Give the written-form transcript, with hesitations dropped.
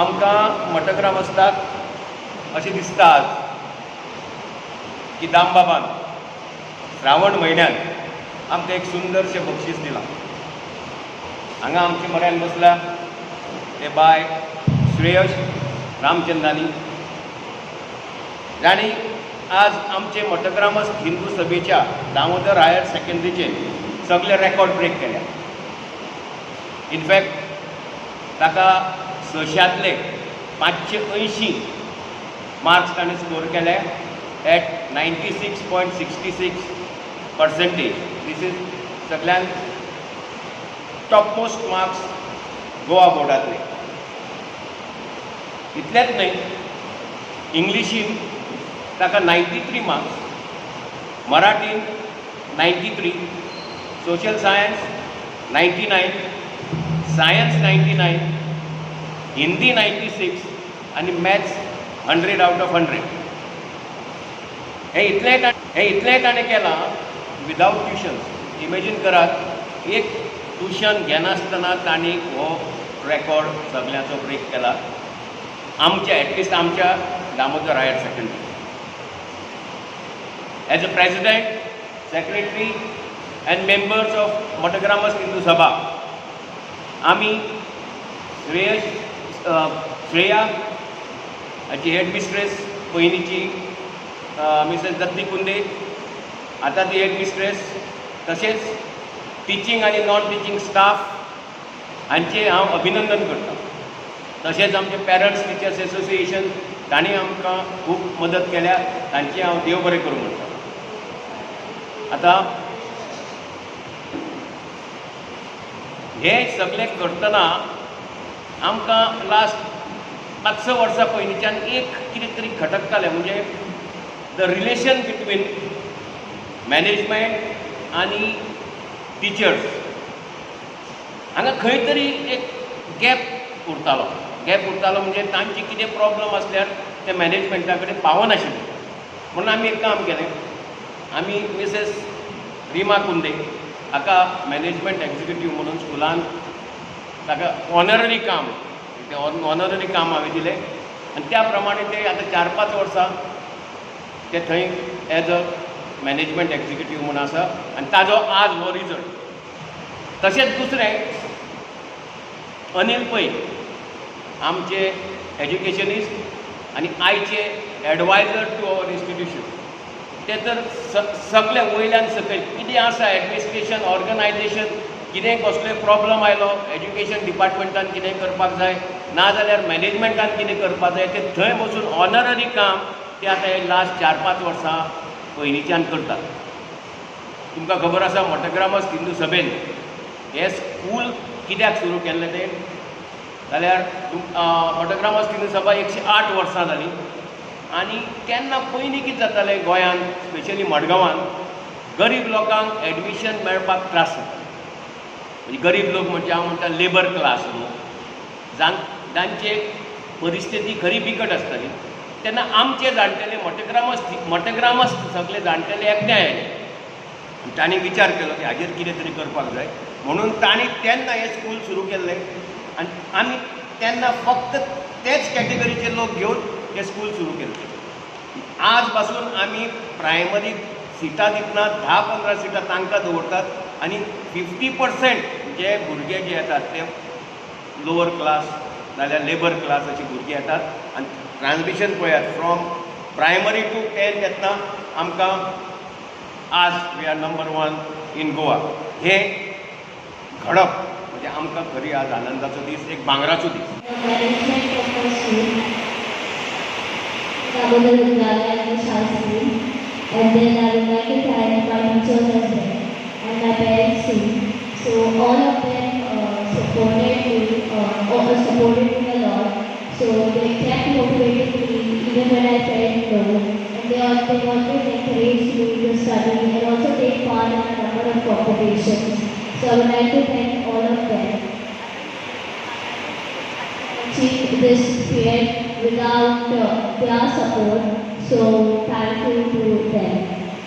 आमकां मठग्रामस्थाक अशें दिसता की दामबाबान श्रावण म्हयन्यांत आमकां एक सुंदरशें बक्षीस दिलां. हांगा आमच्या म्हऱ्यान बसला ते बाय श्रेयश रामचंदानी, जाणी आज आमचे मठग्रामस्थ हिंदू सभेच्या दामोदर हायर सेकंडरीचे सगळे रेकॉर्ड ब्रेक केल्या. इनफॅक्ट ताका 600तले 580 मार्क्स ताणें स्कोर केले एट 96.66%. दीस इज सगळ्यान टॉप मोस्ट मार्क्स गोवा बोर्डांतले. इतलेंच न्हय, इंग्लिशीन ताका 93 मार्क्स, मराठीन 93, सोशल सायन्स 99, सायन्स 99, हिंदी 96 आणि मॅथ्स 100 आउट ऑफ 100. हे इतलें ताणें केलां विदाउट ट्युशन्स. इमेजीन करात, एक ट्युशन घेनासतना तांणी हो रेकॉर्ड सगळ्यांचो ब्रेक केला आमच्या एटलिस्ट आमच्या Damodar higher secondary. As a president, secretary and members of मठग्रामस्थ हिंदू सभा आमी श्रेया हाची हेड मिस्ट्रेस पयलींची मिसेस दत्ती कुंदे, आतां ती हेड मिस्ट्रेस, तशेंच टिचींग आनी नॉन टिचींग स्टाफ हांचें हांव अभिनंदन करतां. तशेंच आमचे पेरंट्स टिचर्स एसोसिएशन तांणी आमकां खूब मदत केल्या, तांची हांव देव बरें करूं म्हणटा. आतां हे सगळें करतना आमकां लास्ट 5-6 वर्सां पयलींच्यान एक कितें तरी खटकतालें, म्हणजे द रिलेशन बिटवीन मॅनेजमेंट आनी टिचर्स हांगा खंय तरी एक गॅप उरतालो. म्हणजे तांची कितें प्रॉब्लम आसल्यार ते मॅनेजमेंटा कडेन पावनाशिल्ले. म्हणून आमी एक काम केलें, आमी मिसेस रिमा कुंदे हाका मॅनेजमेंट एग्जिक्युटीव म्हणून स्कुलान ताका ऑनररी काम हांवें दिलें आनी त्या प्रमाणे ते आतां 4-5 वर्सां ते थंय एज अ मॅनेजमेंट एग्जिक्युटीव म्हणून आसा आनी ताजो आज हो रिजल्ट. तशेंच दुसरें अनिल पै आमचे एज्युकेशनिस्ट आनी आयचे एडवायजर टू अवर इन्स्टिट्यूशन. ते तर सगळे वयल्यान सकयल कितें आसा एडमिनिस्ट्रेशन, ऑर्गनायजेशन, कितें कसलोय प्रॉब्लम आयलो एज्युकेशन डिपार्टमेंटान कितें करपाक जाय ना जाल्यार मॅनेजमेंटान कितें करपाक जाय ते थंय बसून ऑनररी काम ते आतां हे लास्ट 4-5 वर्सां पयलींच्यान करतात. तुमकां खबर आसा मठग्रामस्थ हिंदू सभेन हे स्कूल कित्याक सुरू केल्लें तें जाल्यार मठग्रामस्थ हिंदू सभा 108 वर्सां जालीं आनी तेन्ना पयलीं कितें जातालें गोंयांत, स्पेशली मडगांवांत गरीब लोकांक एडमिशन मेळपाक त्रास जाताले. म्हणजे गरीब लोक म्हणजे हांव म्हणटा लेबर क्लास न्हू, जांचे परिस्थिती खरी बिकट आसताली. तेन्ना आमचे जाणटेले मठग्रामस्थ सगळे जाणटेले एकठांय आयले. तांणी विचार केलो की हाजेर कितें तरी करपाक जाय म्हणून तांणी तेन्ना हें स्कूल सुरू केल्लें आनी आमी तेन्ना फक्त तेच कॅटेगरीचे लोक घेवन हें स्कूल सुरू केल्लें. आज पासून आमी प्रायमरीक सिटां दितना 10-15 सिटां तांकां दवरतात आनी 50% जे भुरगे जे येतात ते लोवर क्लास नाल्यार लेबर क्लास अशी भुरगीं येतात आनी ट्रान्समिशन पळयात फ्रॉम प्रायमरी टू 10th येतना आमकां आज we are number 1 in Goa. हे घडप म्हणजे आमकां खरी आज आनंदाचो दीस, एक भांगराचो दीस. And then I would like to thank my teachers as well and my parents too. So all of them supported me a lot. So they kept motivating me even when I felt low. And they always encouraged me to study and also take part in a number of competitions. So I would like to thank all of them. Achieved this period without their support. So thank you to them.